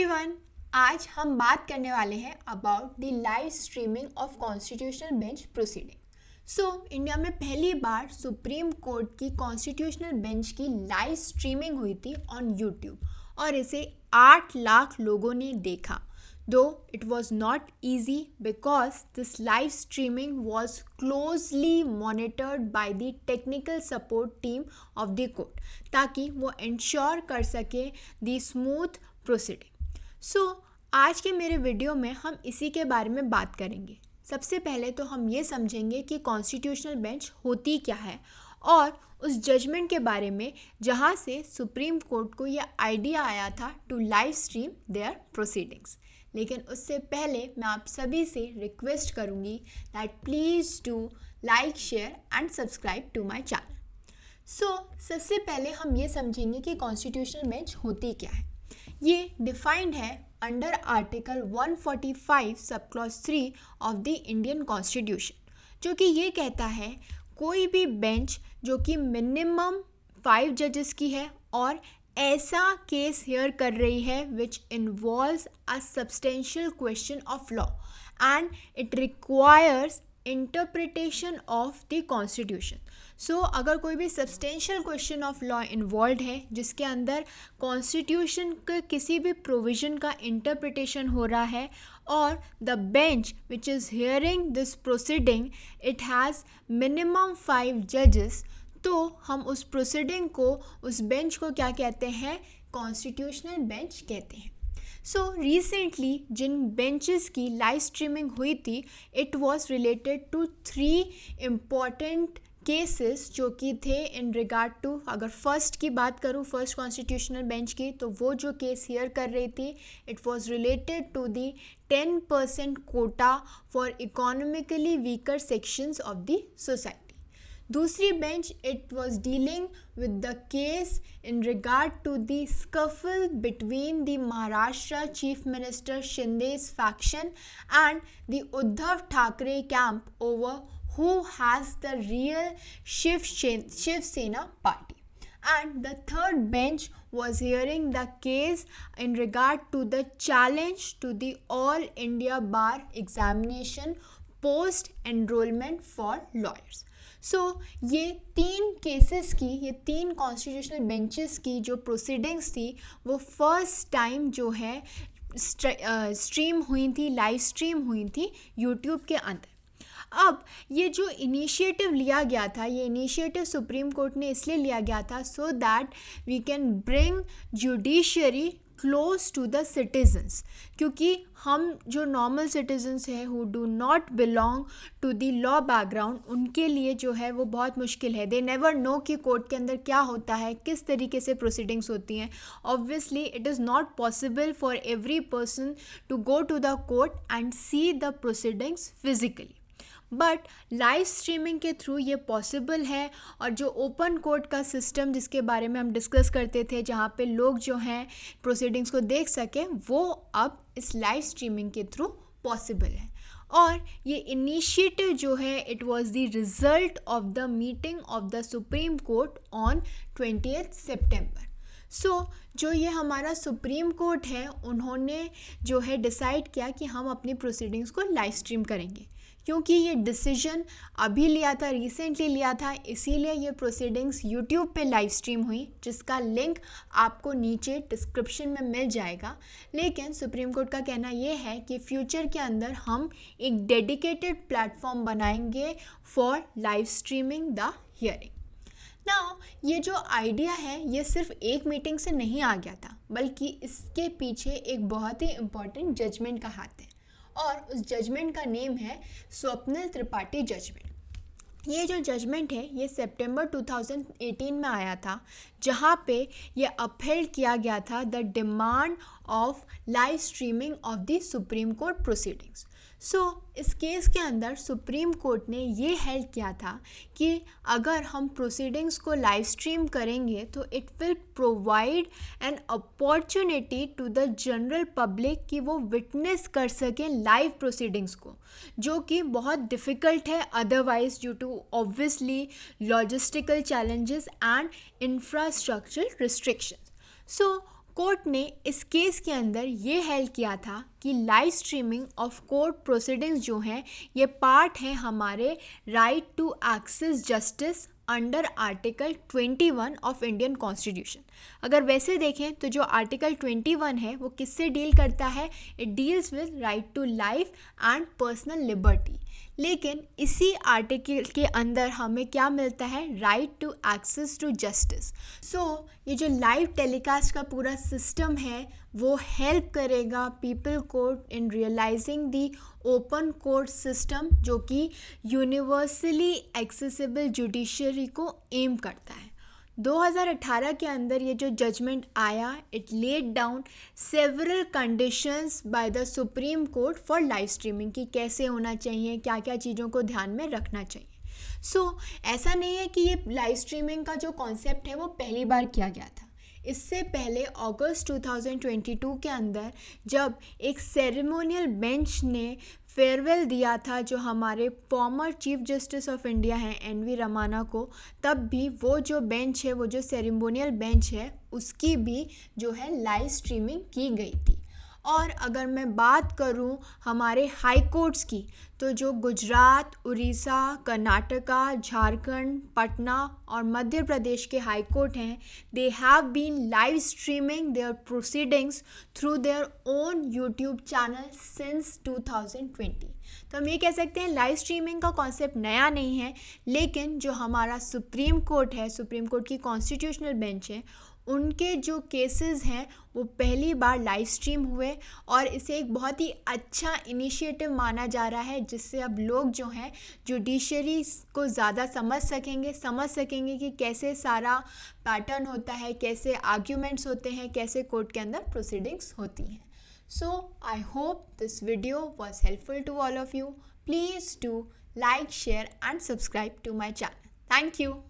Everyone, आज हम बात करने वाले हैं about the live streaming of constitutional bench proceeding. India में पहली बार सुप्रीम कोर्ट की कॉन्स्टिट्यूशनल बेंच की लाइव स्ट्रीमिंग हुई थी ऑन यूट्यूब और इसे 8 लाख लोगों ने देखा। Though it was not easy because this live streaming was closely monitored by the technical support team of the court ताकि वो ensure कर सके the smooth proceeding। आज के मेरे वीडियो में हम इसी के बारे में बात करेंगे। सबसे पहले तो हम ये समझेंगे कि कॉन्स्टिट्यूशनल बेंच होती क्या है और उस जजमेंट के बारे में जहाँ से सुप्रीम कोर्ट को यह आइडिया आया था to live stream their proceedings. लेकिन उससे पहले मैं आप सभी से रिक्वेस्ट करूँगी that please do like, share and subscribe to my channel. सबसे पहले हम ये समझेंगे कि कॉन्स्टिट्यूशनल बेंच होती क्या है। ये डिफाइंड है under article 145 sub clause 3 of the Indian constitution, जो कि ये कहता है कोई भी बेंच जो कि मिनिमम 5 जजेस की है और ऐसा केस हियर कर रही है which involves a substantial question of law and it requires interpretation of the constitution. अगर कोई भी substantial question of law involve है जिसके अंदर कॉन्स्टिट्यूशन के किसी भी प्रोविजन का इंटरप्रिटेशन हो रहा है और the bench which is hearing this proceeding it has minimum 5 जजेस, तो हम उस प्रोसीडिंग को, उस बेंच को क्या कहते हैं? कॉन्स्टिट्यूशनल बेंच कहते हैं। रिसेंटली जिन बेंचेस की लाइव स्ट्रीमिंग हुई थी it was related to 3 important cases जो कि थे इन रिगार्ड टू, अगर फर्स्ट की बात करूँ, फर्स्ट कॉन्स्टिट्यूशनल बेंच की, तो वो जो केस हियर कर रही थी it was related to the 10% quota for economically weaker sections of the society. दूसरी bench it was dealing with the case in regard to the scuffle between the Maharashtra Chief Minister Shinde's faction and the Uddhav Thackeray camp over who has the real Shiv Sena party. And the third bench was hearing the case in regard to the challenge to the All India Bar examination post enrollment for lawyers. ये 3 cases की, ये 3 constitutional benches की जो proceedings थी वो first time जो है stream हुई थी, लाइव स्ट्रीम हुई थी यूट्यूब के अंदर। अब ये जो इनिशिएटिव लिया गया था, ये इनिशिएटिव सुप्रीम कोर्ट ने इसलिए लिया गया था so that we can bring judiciary close to the citizens, क्योंकि हम जो नॉर्मल सिटीजन्स हैं who do not belong to the law background, उनके लिए जो है वो बहुत मुश्किल है। दे नेवर नो कि कोर्ट के अंदर क्या होता है, किस तरीके से प्रोसीडिंग्स होती हैं। Obviously it is not possible for every person to go to the court and see the proceedings physically, but live streaming के थ्रू ये पॉसिबल है। और जो ओपन कोर्ट का सिस्टम जिसके बारे में हम डिस्कस करते थे, जहाँ पे लोग जो हैं प्रोसीडिंग्स को देख सकें, वो अब इस लाइव स्ट्रीमिंग के थ्रू पॉसिबल है। और ये इनिशिएटिव जो है it was the result of the meeting of the supreme court on 20 सितंबर। जो ये हमारा सुप्रीम कोर्ट है, उन्होंने जो है डिसाइड किया कि हम अपनी प्रोसीडिंग्स को लाइव स्ट्रीम करेंगे। क्योंकि ये डिसीजन अभी लिया था, रिसेंटली लिया था, इसीलिए ये प्रोसीडिंग्स यूट्यूब पे लाइव स्ट्रीम हुई, जिसका लिंक आपको नीचे डिस्क्रिप्शन में मिल जाएगा। लेकिन सुप्रीम कोर्ट का कहना ये है कि फ्यूचर के अंदर हम एक डेडिकेटेड प्लेटफॉर्म बनाएंगे for live streaming the hearing. ये जो आइडिया है ये सिर्फ एक मीटिंग से नहीं आ गया था, बल्कि इसके पीछे एक बहुत ही इम्पॉर्टेंट जजमेंट का हाथ है और उस जजमेंट का नेम है स्वप्निल त्रिपाठी जजमेंट। ये जो जजमेंट है ये सितंबर 2018 में आया था, जहाँ पे ये अपहेल्ड किया गया था the demand of live streaming of the supreme court proceedings. इस केस के अंदर सुप्रीम कोर्ट ने ये हेल्ड किया था कि अगर हम प्रोसीडिंग्स को लाइव स्ट्रीम करेंगे तो it will provide an opportunity to the general public कि वो विटनेस कर सकें लाइव प्रोसीडिंग्स को, जो कि बहुत डिफ़िकल्ट है otherwise due to obviously logistical challenges and infrastructural restrictions. Court ने इस केस के अंदर ये हेल्ड किया था कि live streaming of court proceedings जो हैं ये पार्ट है हमारे right to access justice under article 21 of Indian constitution. अगर वैसे देखें तो जो आर्टिकल 21 है वो किससे डील करता है? It deals with right to life and personal liberty. लेकिन इसी आर्टिकल के अंदर हमें क्या मिलता है? Right to access to justice. So ये जो लाइव टेलीकास्ट का पूरा सिस्टम है वो हेल्प करेगा people court in realizing the open court system जो कि यूनिवर्सली एक्सेसिबल जुडिशरी को एम करता है। 2018 के अंदर ये जो जजमेंट आया, it laid down several conditions by the supreme court for live streaming कि कैसे होना चाहिए, क्या क्या चीज़ों को ध्यान में रखना चाहिए। सो ऐसा नहीं है कि ये लाइव स्ट्रीमिंग का जो कॉन्सेप्ट है वो पहली बार किया गया था। इससे पहले अगस्त 2022 के अंदर जब एक सेरेमोनियल बेंच ने फेयरवेल दिया था जो हमारे former chief justice of India हैं एन.वी. रमाना को, तब भी वो जो बेंच है, वो जो सेरेमोनियल बेंच है, उसकी भी जो है लाइव स्ट्रीमिंग की गई थी। और अगर मैं बात करूं हमारे हाई कोर्ट्स की, तो जो गुजरात, उड़ीसा, कर्नाटका, झारखंड, पटना और मध्य प्रदेश के हाई कोर्ट हैं, they have been live streaming their proceedings through their own YouTube channel since 2020। तो हम ये कह सकते हैं लाइव स्ट्रीमिंग का कॉन्सेप्ट नया नहीं है, लेकिन जो हमारा सुप्रीम कोर्ट है, सुप्रीम कोर्ट की कॉन्स्टिट्यूशनल बेंच है, उनके जो केसेस हैं वो पहली बार लाइव स्ट्रीम हुए और इसे एक बहुत ही अच्छा इनिशिएटिव माना जा रहा है, जिससे अब लोग जो हैं जुडिशरी को ज़्यादा समझ सकेंगे कि कैसे सारा पैटर्न होता है, कैसे आर्ग्यूमेंट्स होते हैं, कैसे कोर्ट के अंदर प्रोसीडिंग्स होती हैं। So I hope this video was helpful to all of you. Please do like, share and subscribe to my channel. Thank you.